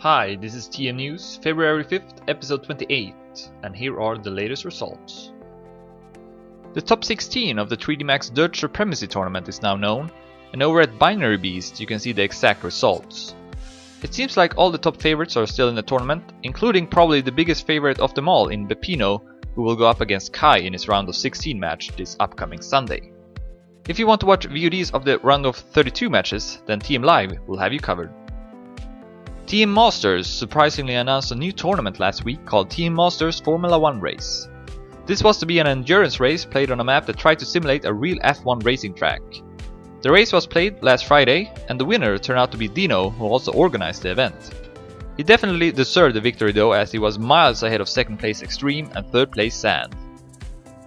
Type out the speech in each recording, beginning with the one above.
Hi, this is TM News, February 5th, episode 28, and here are the latest results. The top 16 of the 3D Max Dutch Supremacy tournament is now known, and over at Binary Beast you can see the exact results. It seems like all the top favorites are still in the tournament, including probably the biggest favorite of them all in Dino, who will go up against Kai in his round of 16 match this upcoming Sunday. If you want to watch VODs of the round of 32 matches, then TM Live will have you covered. TM Masters surprisingly announced a new tournament last week called TM Masters Formula 1 Race. This was to be an endurance race played on a map that tried to simulate a real F1 racing track. The race was played last Friday, and the winner turned out to be Dino, who also organized the event. He definitely deserved the victory though, as he was miles ahead of 2nd place Extreme and 3rd place Sand.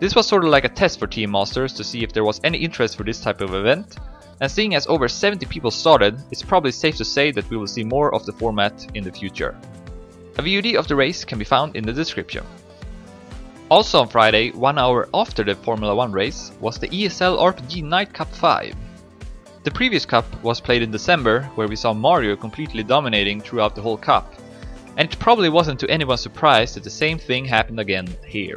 This was sort of like a test for TM Masters to see if there was any interest for this type of event, and seeing as over 70 people started, it's probably safe to say that we will see more of the format in the future. A VOD of the race can be found in the description. Also on Friday, 1 hour after the Formula 1 race, was the ESL RPG Nightcup 5. The previous cup was played in December, where we saw Mario completely dominating throughout the whole cup, and it probably wasn't to anyone's surprise that the same thing happened again here.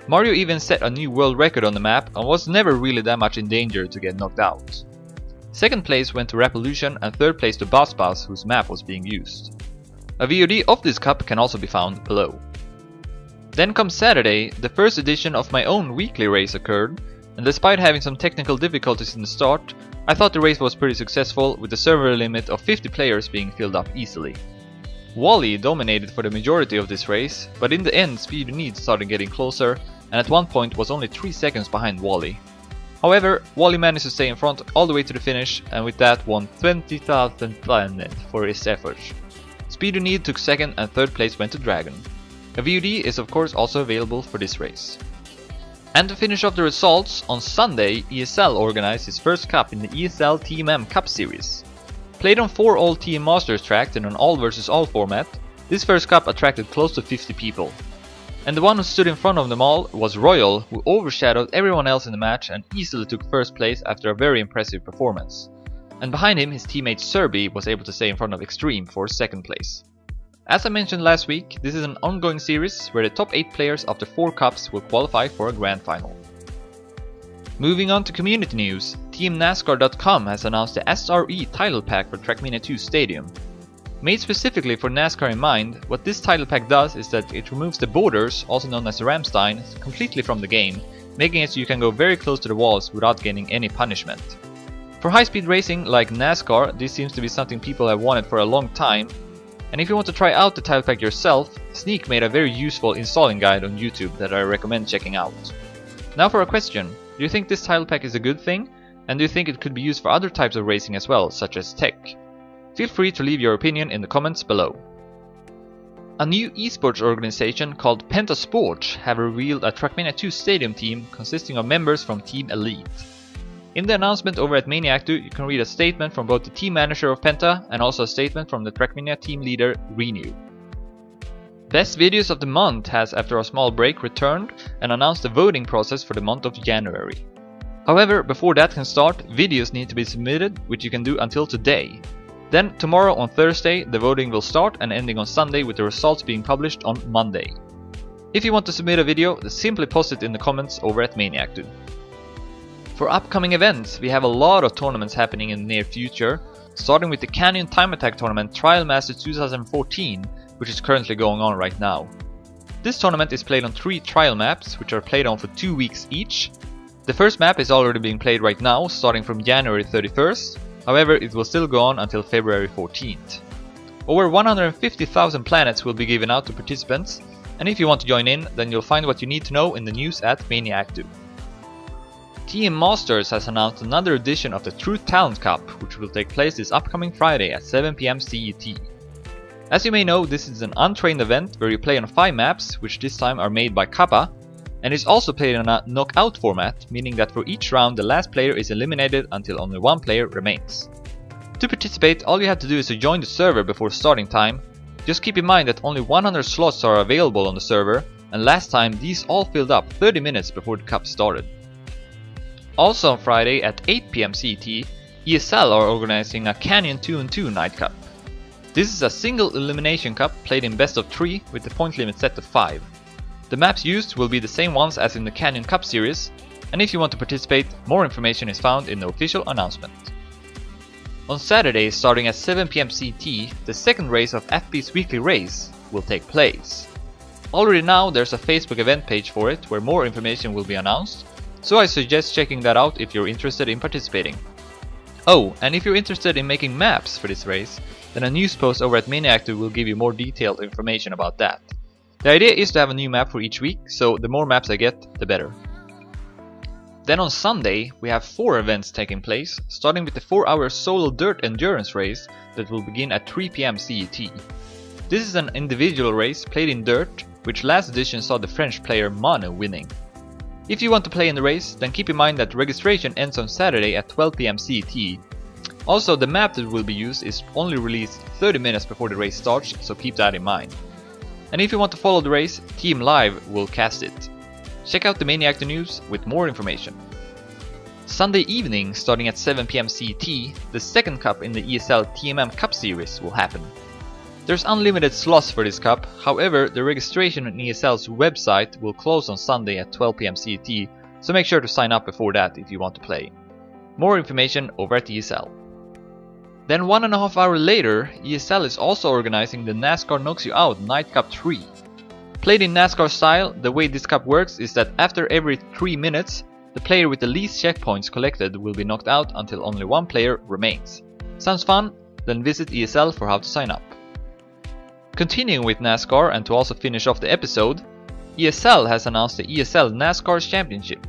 Mario even set a new world record on the map and was never really that much in danger to get knocked out. 2nd place went to Revolution and 3rd place to Boss, whose map was being used. A VOD of this cup can also be found below. Then comes Saturday, the first edition of my own weekly race occurred, and despite having some technical difficulties in the start, I thought the race was pretty successful, with the server limit of 50 players being filled up easily. Wally dominated for the majority of this race, but in the end Speed You Need started getting closer, and at one point was only 3 seconds behind Wally. However, Wally managed to stay in front all the way to the finish, and with that won 20,000 planet for his efforts. Speed You Need took 2nd and 3rd place went to Dragon. A VOD is of course also available for this race. And to finish off the results, on Sunday ESL organized its first cup in the ESL TMM Cup Series. Played on 4 all TM Masters tracks in an all versus all format, this first cup attracted close to 50 people. And the one who stood in front of them all was Royal, who overshadowed everyone else in the match and easily took 1st place after a very impressive performance. And behind him his teammate Serbi was able to stay in front of Extreme for 2nd place. As I mentioned last week, this is an ongoing series where the top 8 players after 4 cups will qualify for a grand final. Moving on to community news, TeamNascar.com has announced the SRE title pack for Trackmania 2 Stadium. Made specifically for NASCAR in mind, what this title pack does is that it removes the borders, also known as Rammstein, completely from the game, making it so you can go very close to the walls without getting any punishment. For high-speed racing like NASCAR, this seems to be something people have wanted for a long time, and if you want to try out the title pack yourself, Sneak made a very useful installing guide on YouTube that I recommend checking out. Now for a question, do you think this title pack is a good thing? And do you think it could be used for other types of racing as well, such as tech? Feel free to leave your opinion in the comments below. A new esports organization called PENTA Sports have revealed a Trackmania 2 Stadium team consisting of members from Team Elite. In the announcement over at Maniac 2, you can read a statement from both the team manager of PENTA and also a statement from the Trackmania team leader Renew. Best Videos of the Month has, after a small break, returned and announced the voting process for the month of January. However, before that can start, videos need to be submitted, which you can do until today. Then tomorrow on Thursday the voting will start and ending on Sunday, with the results being published on Monday. If you want to submit a video, simply post it in the comments over at Maniac 2. For upcoming events, we have a lot of tournaments happening in the near future, starting with the Canyon Time Attack tournament Trialmaster 2014, which is currently going on right now. This tournament is played on 3 trial maps, which are played on for 2 weeks each. The first map is already being played right now, starting from January 31st. However, it will still go on until February 14th. Over 150,000 planets will be given out to participants, and if you want to join in, then you'll find what you need to know in the news at Maniac 2. TM Masters has announced another edition of the True Talent Cup, which will take place this upcoming Friday at 7 PM CET. As you may know, this is an untrained event where you play on 5 maps, which this time are made by Kappa, and is also played in a knockout format, meaning that for each round the last player is eliminated until only 1 player remains. To participate, all you have to do is to join the server before starting time. Just keep in mind that only 100 slots are available on the server, and last time these all filled up 30 minutes before the cup started. Also on Friday at 8 PM CET, ESL are organizing a Canyon 2-on-2 Nightcup. This is a single elimination cup played in best of 3 with the point limit set to 5. The maps used will be the same ones as in the Canyon Cup Series, and if you want to participate, more information is found in the official announcement. On Saturday, starting at 7 PM CT, the second race of FB's weekly race will take place. Already now there's a Facebook event page for it where more information will be announced, so I suggest checking that out if you're interested in participating. Oh, and if you're interested in making maps for this race, then a news post over at Miniactive will give you more detailed information about that. The idea is to have a new map for each week, so the more maps I get, the better. Then on Sunday, we have 4 events taking place, starting with the 4-hour solo dirt endurance race that will begin at 3 PM CET. This is an individual race played in dirt, which last edition saw the French player Manu winning. If you want to play in the race, then keep in mind that registration ends on Saturday at 12 PM CET. Also, the map that will be used is only released 30 minutes before the race starts, so keep that in mind. And if you want to follow the race, Team Live will cast it. Check out the Maniac News with more information. Sunday evening, starting at 7 PM CT, the second cup in the ESL TMM Cup Series will happen. There's unlimited slots for this cup, however the registration on ESL's website will close on Sunday at 12 PM CT, so make sure to sign up before that if you want to play. More information over at ESL. Then 1.5 hours later, ESL is also organizing the Nascar Knocks You Out Nightcup 3. Played in Nascar style, the way this cup works is that after every 3 minutes, the player with the least checkpoints collected will be knocked out until only 1 player remains. Sounds fun? Then visit ESL for how to sign up. Continuing with NASCAR, and to also finish off the episode, ESL has announced the ESL NASCAR Championship.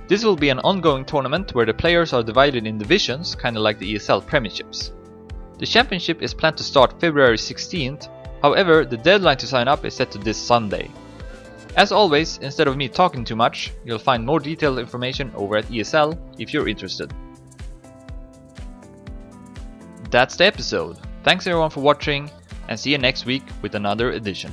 This will be an ongoing tournament where the players are divided in divisions, kinda like the ESL Premierships. The championship is planned to start February 16th, however the deadline to sign up is set to this Sunday. As always, instead of me talking too much, you'll find more detailed information over at ESL if you're interested. That's the episode. Thanks everyone for watching, and see you next week with another edition.